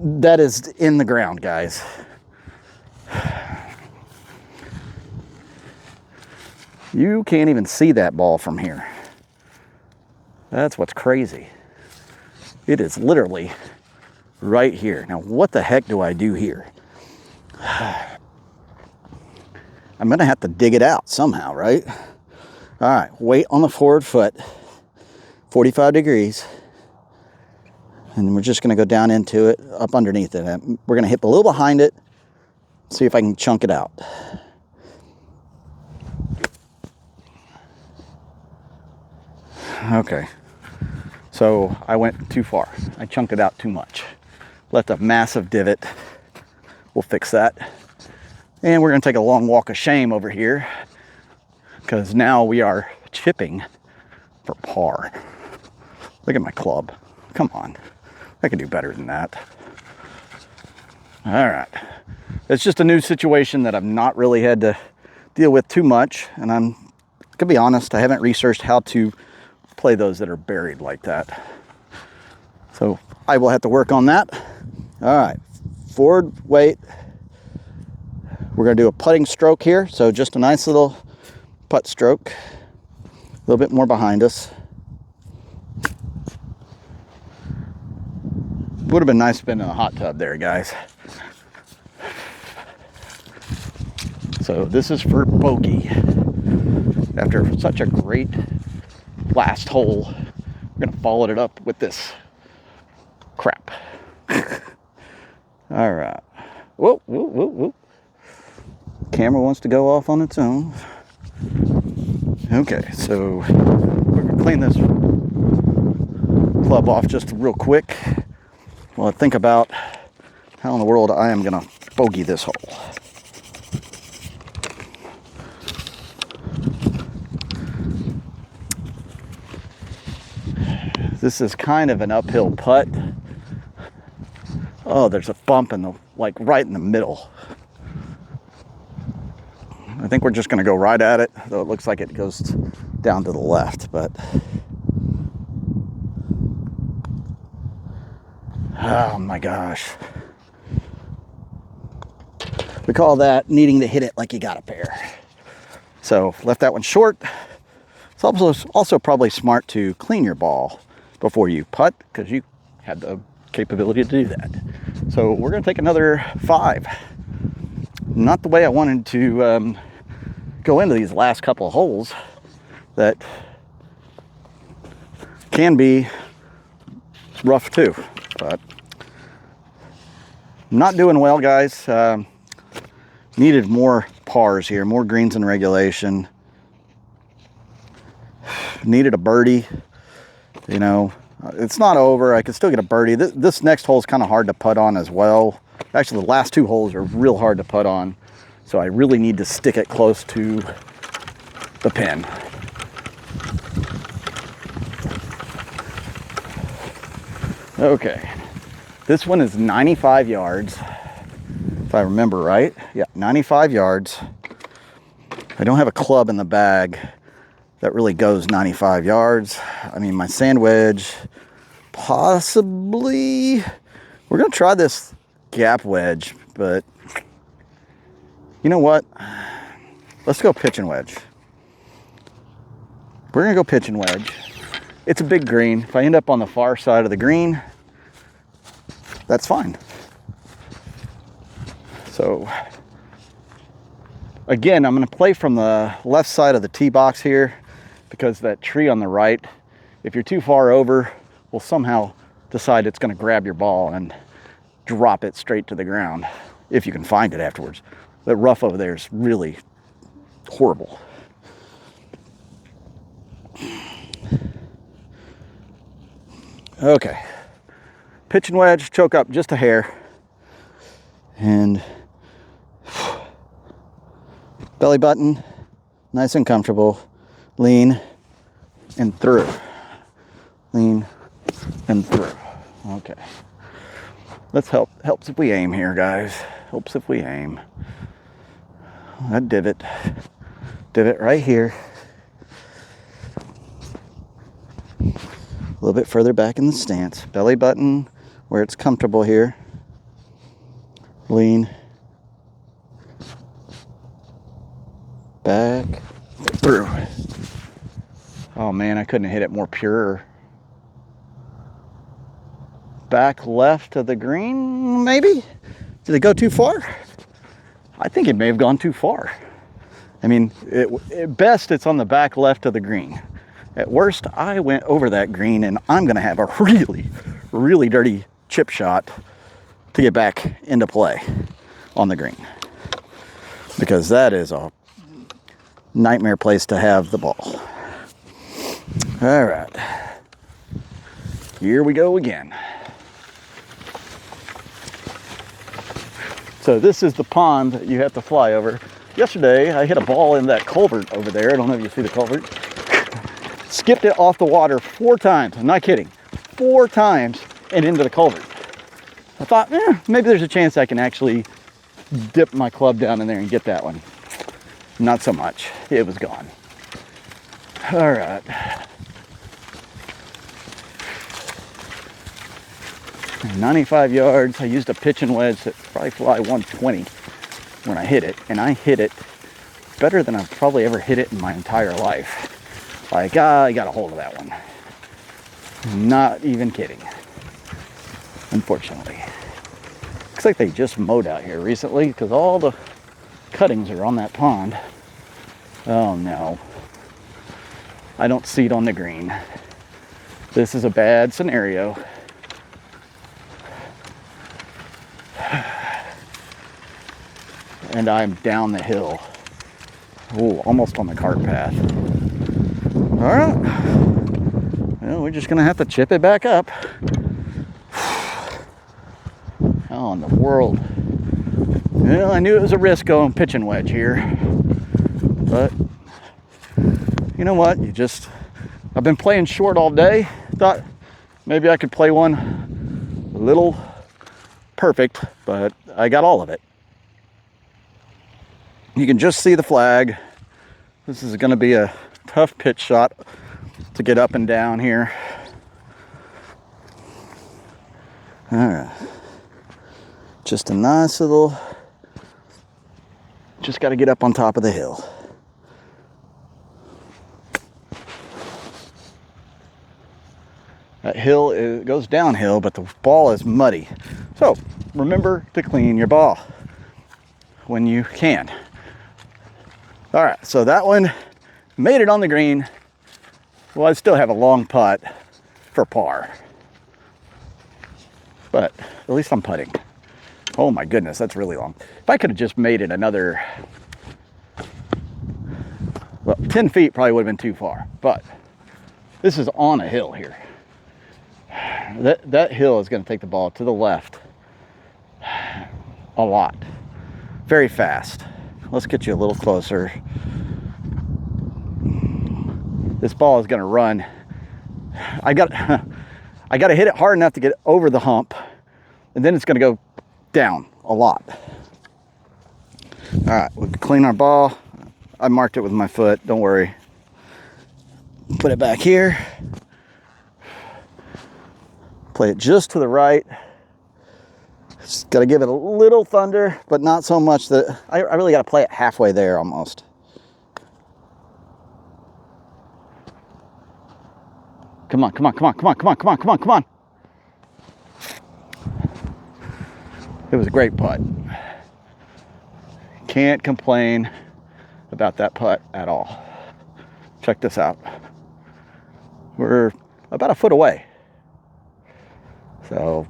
A: That is in the ground, guys. You can't even see that ball from here. That's what's crazy. It is literally right here. Now, what the heck do I do here? I'm gonna have to dig it out somehow, right? All right, weight on the forward foot, 45 degrees. And we're just gonna go down into it, up underneath it. We're gonna hit a little behind it, see if I can chunk it out. Okay, so I went too far. I chunked it out too much. Left a massive divot. We'll fix that. And we're gonna take a long walk of shame over here, because now we are chipping for par. Look at my club. Come on. I can do better than that. All right. It's just a new situation that I've not really had to deal with too much. And I'm gonna be honest, I haven't researched how to play those that are buried like that. So I will have to work on that. All right. Forward weight. We're gonna do a putting stroke here. So just a nice little putt stroke. A little bit more behind us. Would have been nice to be in a hot tub there, guys. So this is for bogey. After such a great last hole, we're gonna follow it up with this crap. All right. Whoa, whoa, whoa, whoa. Camera wants to go off on its own. Okay, so we're gonna clean this club off just real quick. Well, I think about how in the world I am gonna bogey this hole. This is kind of an uphill putt. Oh, there's a bump in the, like right in the middle. I think we're just gonna go right at it, though it looks like it goes down to the left, but. Oh my gosh. We call that needing to hit it like you got a pair. So left that one short. It's also probably smart to clean your ball before you putt, because you have the capability to do that. So we're gonna take another 5. Not the way I wanted to go into these last couple of holes that can be rough too, but I'm not doing well, guys. Needed more pars here, more greens in regulation. Needed a birdie. You know, it's not over. I can still get a birdie. This next hole is kind of hard to putt on as well. Actually, the last 2 holes are real hard to putt on. So I really need to stick it close to the pin. Okay. This one is 95 yards, if I remember right. Yeah, 95 yards. I don't have a club in the bag. that really goes 95 yards. I mean, my sand wedge, possibly, we're gonna try this gap wedge, but you know what? Let's go pitch and wedge. We're gonna go pitch and wedge. It's a big green. If I end up on the far side of the green, that's fine. So again, I'm gonna play from the left side of the tee box here because that tree on the right, if you're too far over, will somehow decide it's gonna grab your ball and drop it straight to the ground, if you can find it afterwards. That rough over there is really horrible. Okay, pitch and wedge, choke up just a hair, and belly button, nice and comfortable, lean and through, lean and through. Okay, let's helps if we aim here, guys. Helps if we aim. That divot right here. A little bit further back in the stance. Belly button where it's comfortable here. Lean. Back. Through. Oh man, I couldn't have hit it more pure. Back left of the green, maybe? Did it go too far? I think it may have gone too far. I mean, at best, it's on the back left of the green. At worst, I went over that green, and I'm going to have a really, really dirty chip shot to get back into play on the green. Because that is a nightmare place to have the ball. All right. Here we go again. So this is the pond that you have to fly over. Yesterday, I hit a ball in that culvert over there. I don't know if you see the culvert. Skipped it off the water 4 times. I'm not kidding. 4 times and into the culvert. I thought, maybe there's a chance I can actually dip my club down in there and get that one. Not so much. It was gone. All right. And 95 yards. I used a pitch and wedge that probably fly 120 when I hit it. And I hit it better than I've probably ever hit it in my entire life. Like, I got a hold of that one. Not even kidding. Unfortunately. Looks like they just mowed out here recently because all the cuttings are on that pond. Oh no. I don't see it on the green. This is a bad scenario. And I'm down the hill. Ooh, almost on the cart path. All right. Well, we're just gonna have to chip it back up. How in the world? Well, I knew it was a risk going pitch and wedge here. But you know what? I've been playing short all day. Thought maybe I could play one a little perfect, but I got all of it. You can just see the flag. This is going to be a tough pitch shot to get up and down here. All right. Just a nice little, just got to get up on top of the hill. That hill goes downhill, but the ball is muddy. So remember to clean your ball when you can. All right, so that one made it on the green. Well, I still have a long putt for par. But at least I'm putting. Oh my goodness, that's really long. If I could have just made it another, well, 10 feet probably would have been too far. But this is on a hill here. That hill is going to take the ball to the left a lot. Very fast. Let's get you a little closer. This ball is going to run. I got to hit it hard enough to get over the hump, and then it's going to go down a lot. All right, we'll clean our ball. I marked it with my foot. Don't worry. Put it back here. Play it just to the right. Just got to give it a little thunder, but not so much that I really got to play it halfway there almost. Come on, come on, come on, come on, come on, come on, come on, come on. It was a great putt. Can't complain about that putt at all. Check this out. We're about a foot away. So,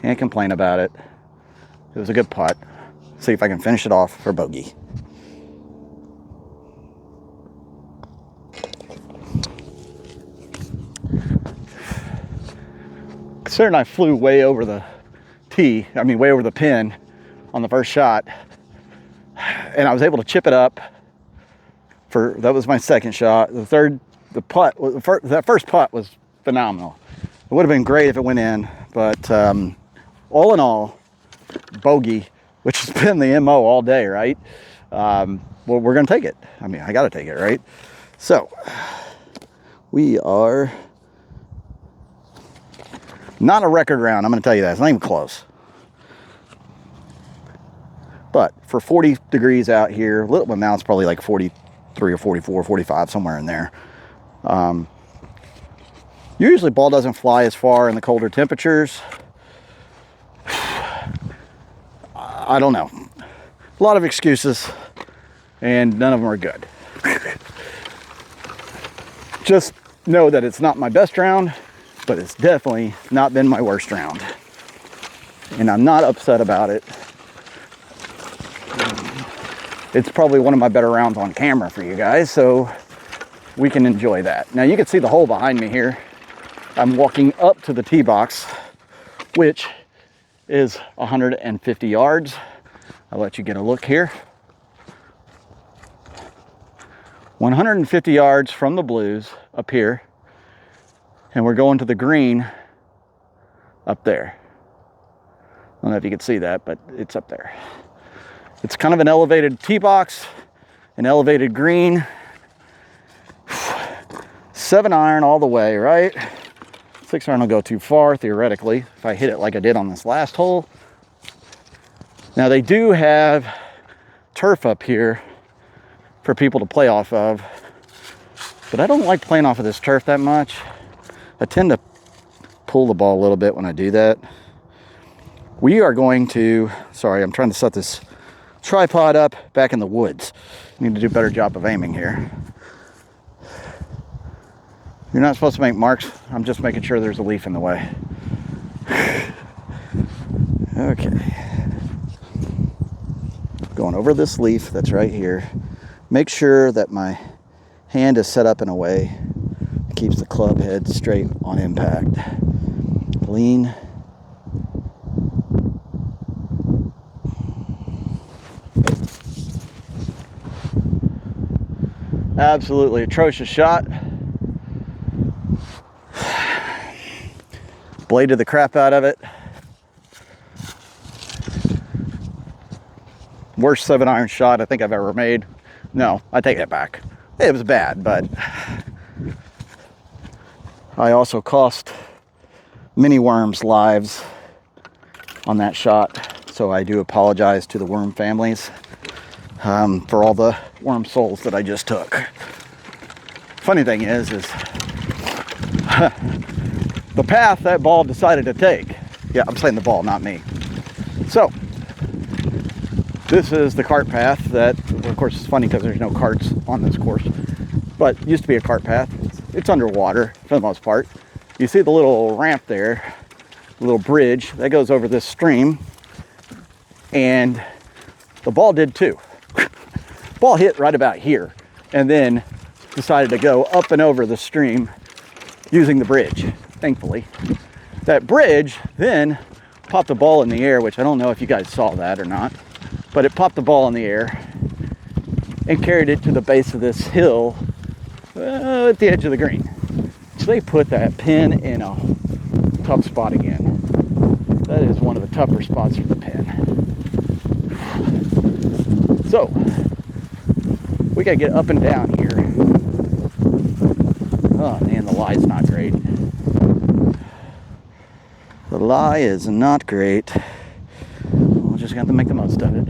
A: can't complain about it. It was a good putt. See if I can finish it off for bogey. Considering I flew way over the tee, way over the pin on the first shot, and I was able to chip it up that was my second shot. That first putt was phenomenal. It would have been great if it went in, but all in all, bogey, which has been the MO all day, right? Well, we're gonna take it. I gotta take it, right? So, we are not a record round, I'm gonna tell you that. It's not even close. But for 40 degrees out here, well, now it's probably like 43 or 44, 45, somewhere in there. Usually ball doesn't fly as far in the colder temperatures. I don't know. A lot of excuses, and none of them are good. Just know that it's not my best round, but it's definitely not been my worst round. And I'm not upset about it. It's probably one of my better rounds on camera for you guys, so we can enjoy that. Now you can see the hole behind me here. I'm walking up to the tee box, which is 150 yards. I'll let you get a look here. 150 yards from the blues up here, and we're going to the green up there. I don't know if you can see that, but it's up there. It's kind of an elevated tee box, an elevated green. 7-iron all the way, right? 6-iron will go too far, theoretically, if I hit it like I did on this last hole. Now, they do have turf up here for people to play off of, but I don't like playing off of this turf that much. I tend to pull the ball a little bit when I do that. We are going to, sorry, I'm trying to set this tripod up back in the woods. Need to do a better job of aiming here. You're not supposed to make marks. I'm just making sure there's a leaf in the way. Okay. Going over this leaf that's right here. Make sure that my hand is set up in a way that keeps the club head straight on impact. Lean. Absolutely atrocious shot. Bladed the crap out of it. Worst 7-iron shot I think I've ever made. No, I take it back. It was bad, but I also cost many worms lives on that shot. So I do apologize to the worm families for all the worm souls that I just took. Funny thing is the path that ball decided to take. Yeah, I'm saying the ball, not me. So, this is the cart path that, of course, it's funny because there's no carts on this course, but it used to be a cart path. It's underwater for the most part. You see the little ramp there, the little bridge that goes over this stream, and the ball did too. Ball hit right about here, and then decided to go up and over the stream using the bridge, thankfully. That bridge then popped the ball in the air, which I don't know if you guys saw that or not, but it popped the ball in the air and carried it to the base of this hill at the edge of the green. So they put that pin in a tough spot again. That is one of the tougher spots for the pin. So, we gotta get up and down here. lie is not great. The lie is not great. We'll just have to make the most of it.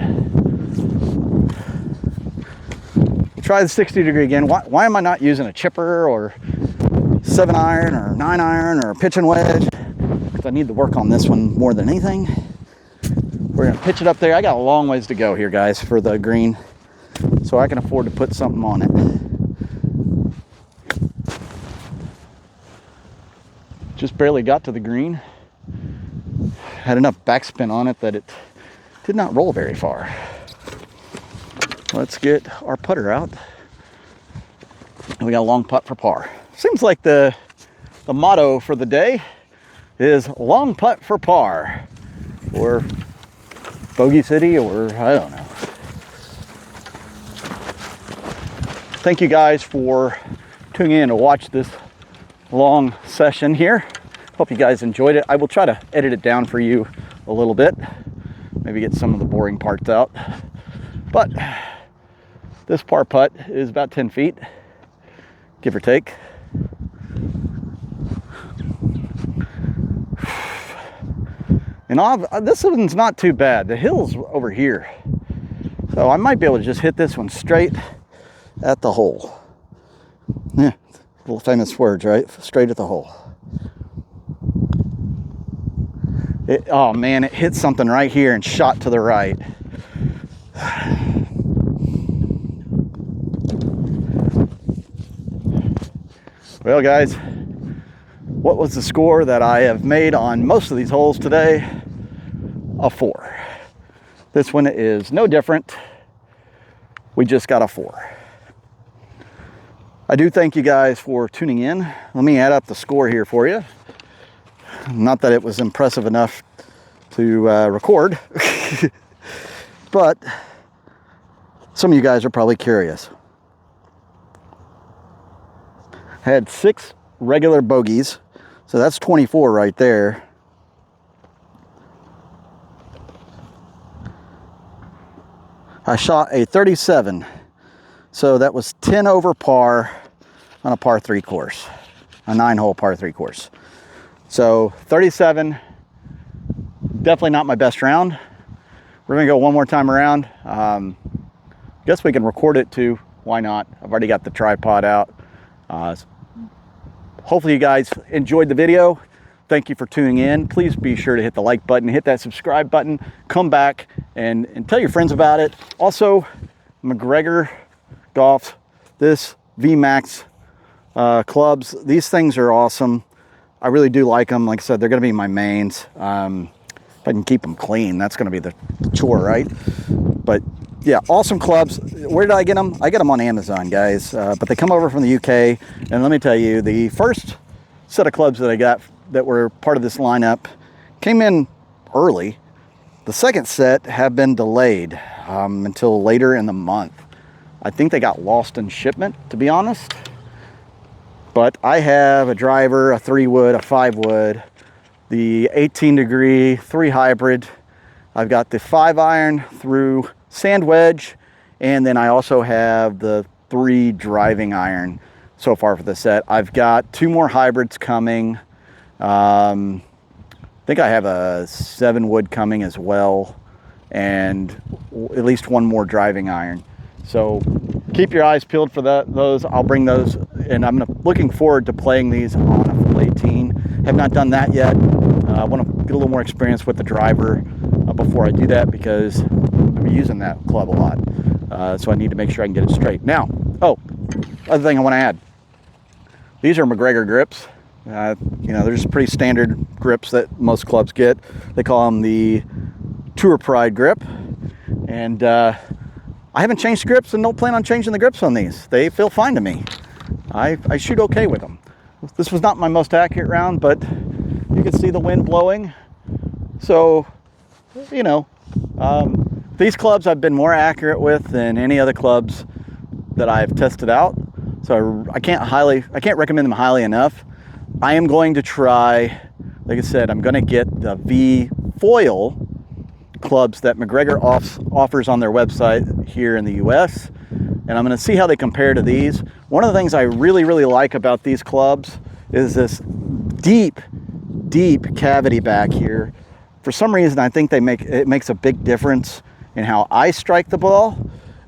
A: We'll try the 60 degree again. Why am I not using a chipper or 7-iron or 9-iron or a pitching wedge? Because I need to work on this one more than anything. We're gonna pitch it up there. I got a long ways to go here, guys, for the green, so I can afford to put something on it. Just barely got to the green. Had enough backspin on it that it did not roll very far. Let's get our putter out. And we got a long putt for par. Seems like the motto for the day is long putt for par, or Bogey City, or I don't know. Thank you guys for tuning in to watch this long session here. Hope you guys enjoyed it. I will try to edit it down for you a little bit, maybe get some of the boring parts out. But this par putt is about 10 feet, give or take. And this one's not too bad. The hill's over here, so I might be able to just hit this one straight at the hole. Yeah, little famous words, right? Straight at the hole. Oh man, it hit something right here and shot to the right. Well, guys, what was the score that I have made on most of these holes today? A 4. This one is no different. We just got a 4. I do thank you guys for tuning in. Let me add up the score here for you. Not that it was impressive enough to record, but some of you guys are probably curious. I had 6 regular bogeys, so that's 24 right there. I shot a 37, so that was 10 over par on a par 3 course, a 9-hole par 3 course. So 37, definitely not my best round. We're gonna go one more time around. Guess we can record it too, why not? I've already got the tripod out. Hopefully you guys enjoyed the video. Thank you for tuning in. Please be sure to hit the like button, hit that subscribe button, come back and tell your friends about it. Also, MacGregor Golf, this V-Max clubs, these things are awesome. I really do like them. Like I said, they're gonna be my mains. If I can keep them clean, that's gonna be the chore, right? But yeah, awesome clubs. Where did I get them? I got them on Amazon, guys. But they come over from the UK. And let me tell you, the first set of clubs that I got that were part of this lineup came in early. The second set have been delayed until later in the month. I think they got lost in shipment, to be honest. But I have a driver, a 3-wood, a 5-wood, the 18 degree 3 hybrid. I've got the 5-iron through sand wedge, and then I also have the 3 driving iron so far for the set. I've got 2 more hybrids coming. I think I have a 7-wood coming as well, and at least 1 more driving iron. So keep your eyes peeled for those. I'll bring those, and I'm looking forward to playing these on a full 18. Have not done that yet. I want to get a little more experience with the driver before I do that, because I'll be using that club a lot. So I need to make sure I can get it straight. Now, other thing I want to add. These are MacGregor grips. You know, they're just pretty standard grips that most clubs get. They call them the Tour Pride grip. And I haven't changed grips and don't plan on changing the grips on these. They feel fine to me. I shoot okay with them. This was not my most accurate round, but you can see the wind blowing. So, you know, these clubs I've been more accurate with than any other clubs that I've tested out. So I can't recommend them highly enough. I am going to try, like I said, I'm going to get the V foil clubs that MacGregor offers on their website here in the US, and I'm going to see how they compare to these. One of the things I really like about these clubs is this deep cavity back here. For some reason, I think it makes a big difference in how I strike the ball.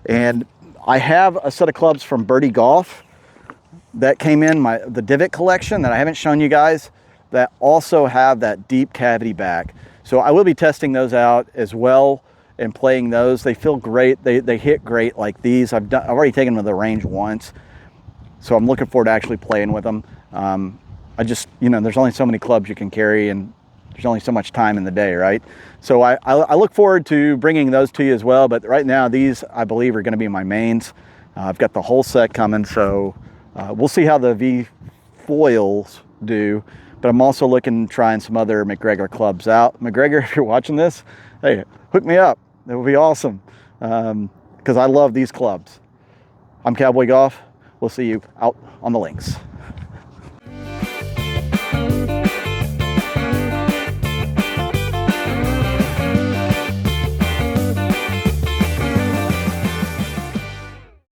A: And I have a set of clubs from Birdie Golf that came in the divot collection that I haven't shown you guys, that also have that deep cavity back. So I will be testing those out as well and playing those. They feel great. They hit great like these. I've already taken them to the range once, so I'm looking forward to actually playing with them. I just, there's only so many clubs you can carry, and there's only so much time in the day, right? So I look forward to bringing those to you as well. But right now, these I believe are going to be my mains. I've got the whole set coming, so we'll see how the V foils do. But I'm also looking trying some other MacGregor clubs out. MacGregor, if you're watching this, hey, hook me up. That would be awesome, because I love these clubs. I'm Cowboy Golf. We'll see you out on the links.